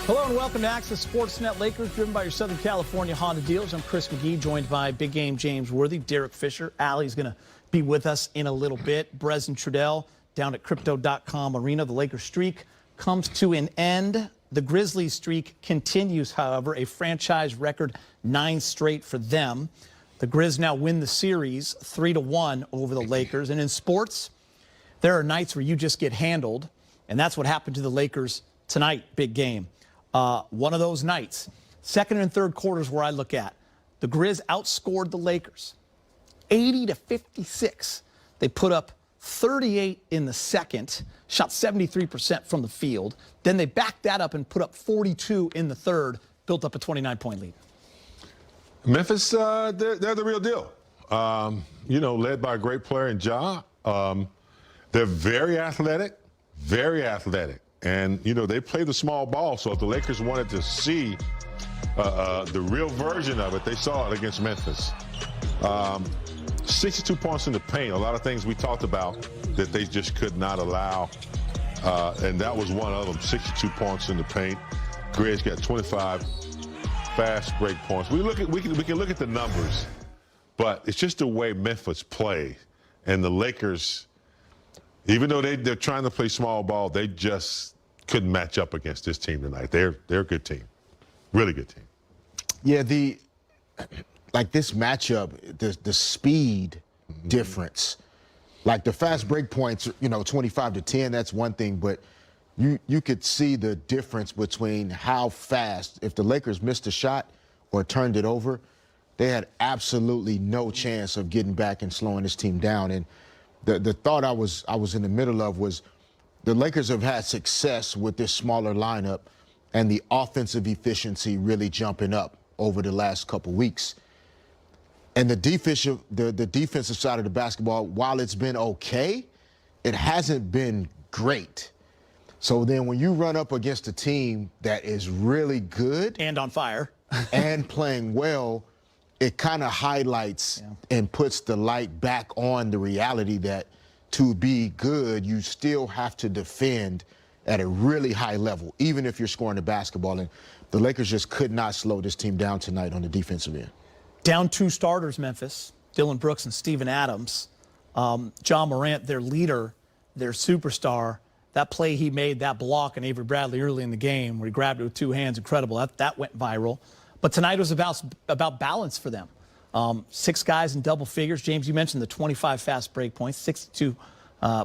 Hello and welcome to Access Sportsnet. Lakers, driven by your Southern California Honda dealers. I'm Chris McGee, joined by Big Game James Worthy, Derek Fisher. Allie's going to be with us in a little bit. Brez and Trudell down at Crypto.com Arena. The Lakers streak comes to an end. The Grizzlies streak continues, however, a franchise record 9 straight for them. The Grizz now win the series 3-1 over the Lakers. And in sports, there are nights where you just get handled, and that's what happened to the Lakers tonight. Big game. One of those nights. Second and third quarters where I look at. The Grizz outscored the Lakers 80-56. They put up 38 in the second, shot 73% from the field. Then they backed that up and put up 42 in the third, built up a 29-point lead. Memphis, they're the real deal. Led by a great player in Ja. They're very athletic, very athletic. And, they play the small ball, so if the Lakers wanted to see the real version of it, they saw it against Memphis. 62 points in the paint, a lot of things we talked about that they just could not allow, and that was one of them, 62 points in the paint. Grizz got 25 fast break points. We can look at the numbers, but it's just the way Memphis play, and the Lakers, even though they're trying to play small ball, they just couldn't match up against this team tonight. They're a good team, really good team. Yeah, this matchup, the speed difference, like the fast break points, 25-10, that's one thing, but you could see the difference between how fast, if the Lakers missed a shot or turned it over, they had absolutely no chance of getting back and slowing this team down. And the thought I was in the middle of was the Lakers have had success with this smaller lineup and the offensive efficiency really jumping up over the last couple weeks. And the defensive side of the basketball, while it's been okay, it hasn't been great. So then when you run up against a team that is really good and on fire and playing well, it kind of highlights and puts the light back on the reality that to be good, you still have to defend at a really high level, even if you're scoring the basketball. And the Lakers just could not slow this team down tonight on the defensive end. Down 2 starters, Memphis, Dillon Brooks and Steven Adams. John Morant, their leader, their superstar, that play he made, that block on Avery Bradley early in the game where he grabbed it with 2 hands, incredible. That went viral. But tonight was about balance for them. 6 guys in double figures. James, you mentioned the 25 fast break points, 62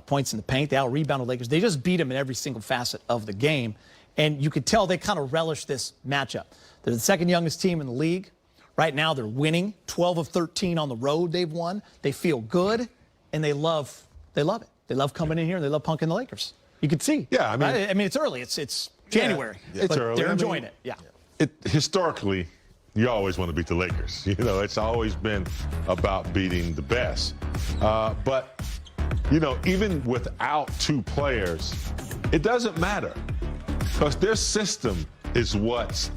points in the paint. They out-rebounded Lakers. They just beat them in every single facet of the game. And you could tell they kind of relish this matchup. They're the second youngest team in the league. Right now they're winning. 12 of 13 on the road they've won. They feel good, and they love it. They love coming in here, and they love punking the Lakers. You could see. Yeah, I mean it's early. It's January. Yeah, it's early. They're enjoying it. Yeah. Historically, you always want to beat the Lakers. It's always been about beating the best. But even without 2 players, it doesn't matter because their system is what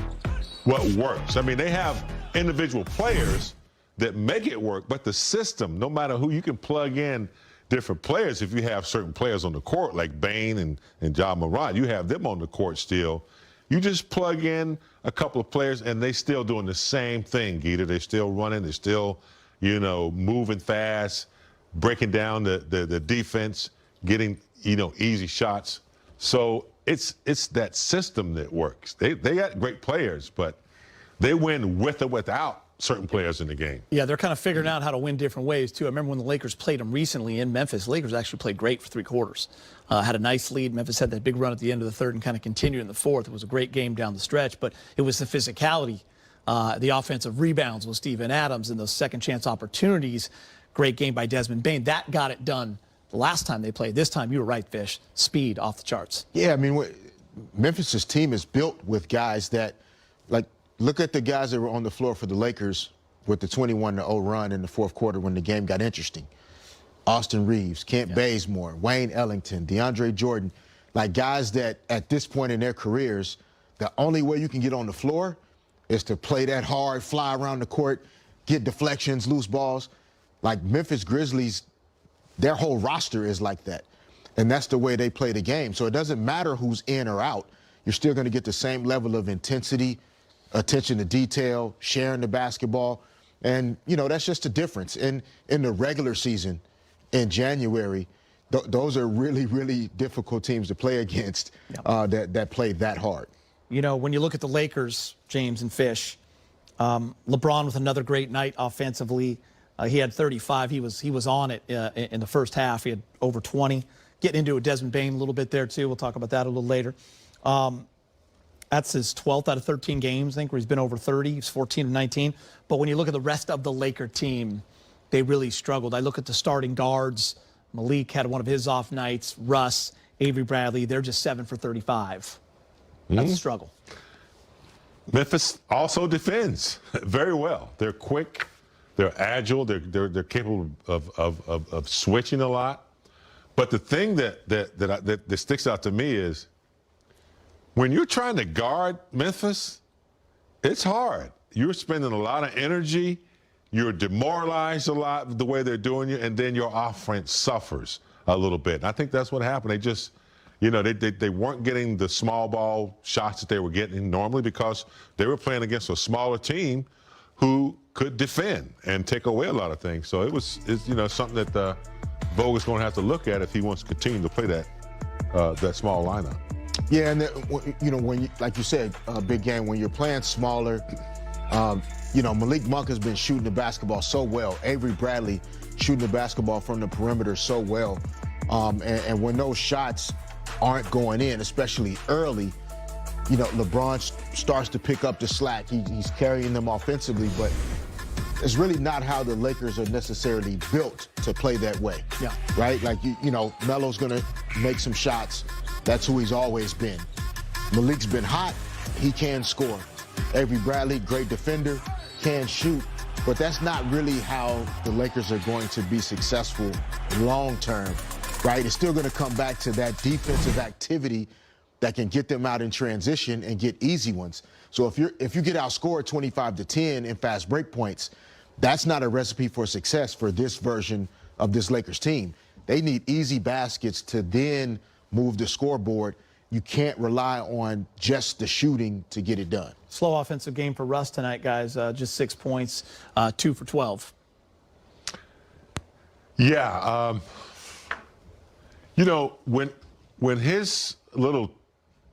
works. I mean, they have individual players that make it work, but the system, no matter who, you can plug in different players. If you have certain players on the court like Bane and Ja Morant, you have them on the court still. You just plug in a couple of players, and they still doing the same thing, Geeta. They're still running. They're still, moving fast, breaking down the defense, getting, easy shots. So it's that system that works. They got great players, but they win with or without certain players in the game. Yeah, they're kind of figuring out how to win different ways, too. I remember when the Lakers played them recently in Memphis. The Lakers actually played great for 3 quarters. Had a nice lead. Memphis had that big run at the end of the third and kind of continued in the fourth. It was a great game down the stretch, but it was the physicality, the offensive rebounds with Steven Adams and those second-chance opportunities. Great game by Desmond Bane. That got it done the last time they played. This time, you were right, Fish. Speed off the charts. Yeah, I mean, Memphis's team is built with guys that, look at the guys that were on the floor for the Lakers with the 21-0 run in the fourth quarter when the game got interesting. Austin Reeves, Kent Bazemore, Wayne Ellington, DeAndre Jordan, guys that at this point in their careers, the only way you can get on the floor is to play that hard, fly around the court, get deflections, loose balls. Memphis Grizzlies, their whole roster is like that. And that's the way they play the game. So it doesn't matter who's in or out. you're still going to get the same level of intensity, attention to detail, sharing the basketball. And, you know, that's just a difference. In the regular season in January, those are really, really difficult teams to play against that play that hard. You know, when you look at the Lakers, James and Fish, LeBron with another great night offensively. He had 35. He was on it in the first half. He had over 20. Getting into a Desmond Bane a little bit there, too. We'll talk about that a little later. That's his 12th out of 13 games, I think, where he's been over 30. He's 14 of 19. But when you look at the rest of the Laker team, they really struggled. I look at the starting guards. Malik had one of his off nights. Russ, Avery Bradley, they're just 7 for 35. That's a struggle. Memphis also defends very well. They're quick. They're agile. They're capable of switching a lot. But the thing that sticks out to me is when you're trying to guard Memphis, it's hard. You're spending a lot of energy. You're demoralized a lot the way they're doing you, and then your offense suffers a little bit. And I think that's what happened. They just, you know, they weren't getting the small ball shots that they were getting normally because they were playing against a smaller team who could defend and take away a lot of things. So it's you know, something that Vogel is going to have to look at if he wants to continue to play that small lineup. Yeah, and you know, when you, like you said, big game, when you're playing smaller, you know, Malik Monk has been shooting the basketball so well. Avery Bradley shooting the basketball from the perimeter so well. And when those shots aren't going in, especially early, you know, LeBron starts to pick up the slack. He's carrying them offensively, but it's really not how the Lakers are necessarily built to play that way. Yeah. Right? Like, you know, Melo's going to make some shots. That's who he's always been. Malik's been hot. He can score. Avery Bradley, great defender, can shoot. But that's not really how the Lakers are going to be successful long term, right? It's still going to come back to that defensive activity that can get them out in transition and get easy ones. So if you get outscored 25-10 in fast break points, that's not a recipe for success for this version of this Lakers team. They need easy baskets to then move the scoreboard. You can't rely on just the shooting to get it done. Slow offensive game for Russ tonight, guys. Just 6 points, 2 for 12. Yeah. You know, when his little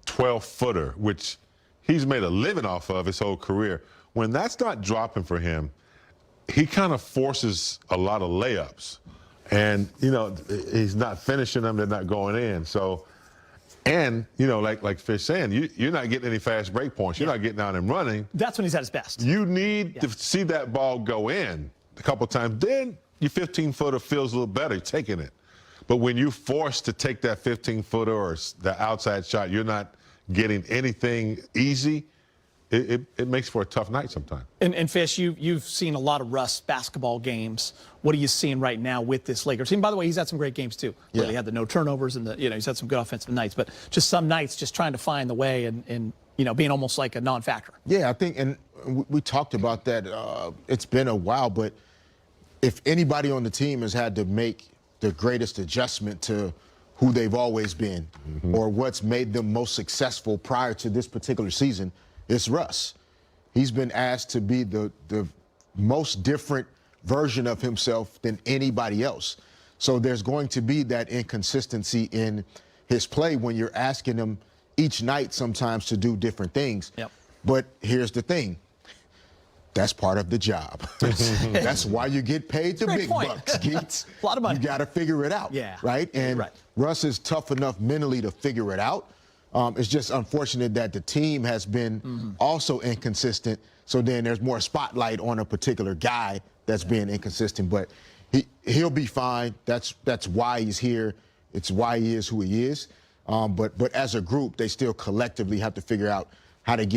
12-footer, which he's made a living off of his whole career, when that's not dropping for him, he kind of forces a lot of layups. And, you know, he's not finishing them. They're not going in. So, and, you know, like Fish saying, you're not getting any fast break points. You're not getting out and running. That's when he's at his best. You need to see that ball go in a couple times. Then your 15-footer feels a little better taking it. But when you're forced to take that 15-footer or the outside shot, you're not getting anything easy. It makes for a tough night sometimes. And Fish, you've seen a lot of Russ basketball games. What are you seeing right now with this Lakers team? By the way, he's had some great games too. Yeah. He had the no turnovers and he's had some good offensive nights. But just some nights, just trying to find the way and being almost like a non-factor. Yeah, I think, and we talked about that. It's been a while, but if anybody on the team has had to make the greatest adjustment to who they've always been or what's made them most successful prior to this particular season, it's Russ. He's been asked to be the most different version of himself than anybody else. So there's going to be that inconsistency in his play when you're asking him each night sometimes to do different things. Yep. But here's the thing. That's part of the job. That's why you get paid the big bucks, Geets. A lot of money. You got to figure it out. Yeah. Right? And Russ is tough enough mentally to figure it out. It's just unfortunate that the team has been also inconsistent. So then there's more spotlight on a particular guy that's being inconsistent. But he'll be fine. That's why he's here. It's why he is who he is. But as a group, they still collectively have to figure out how to get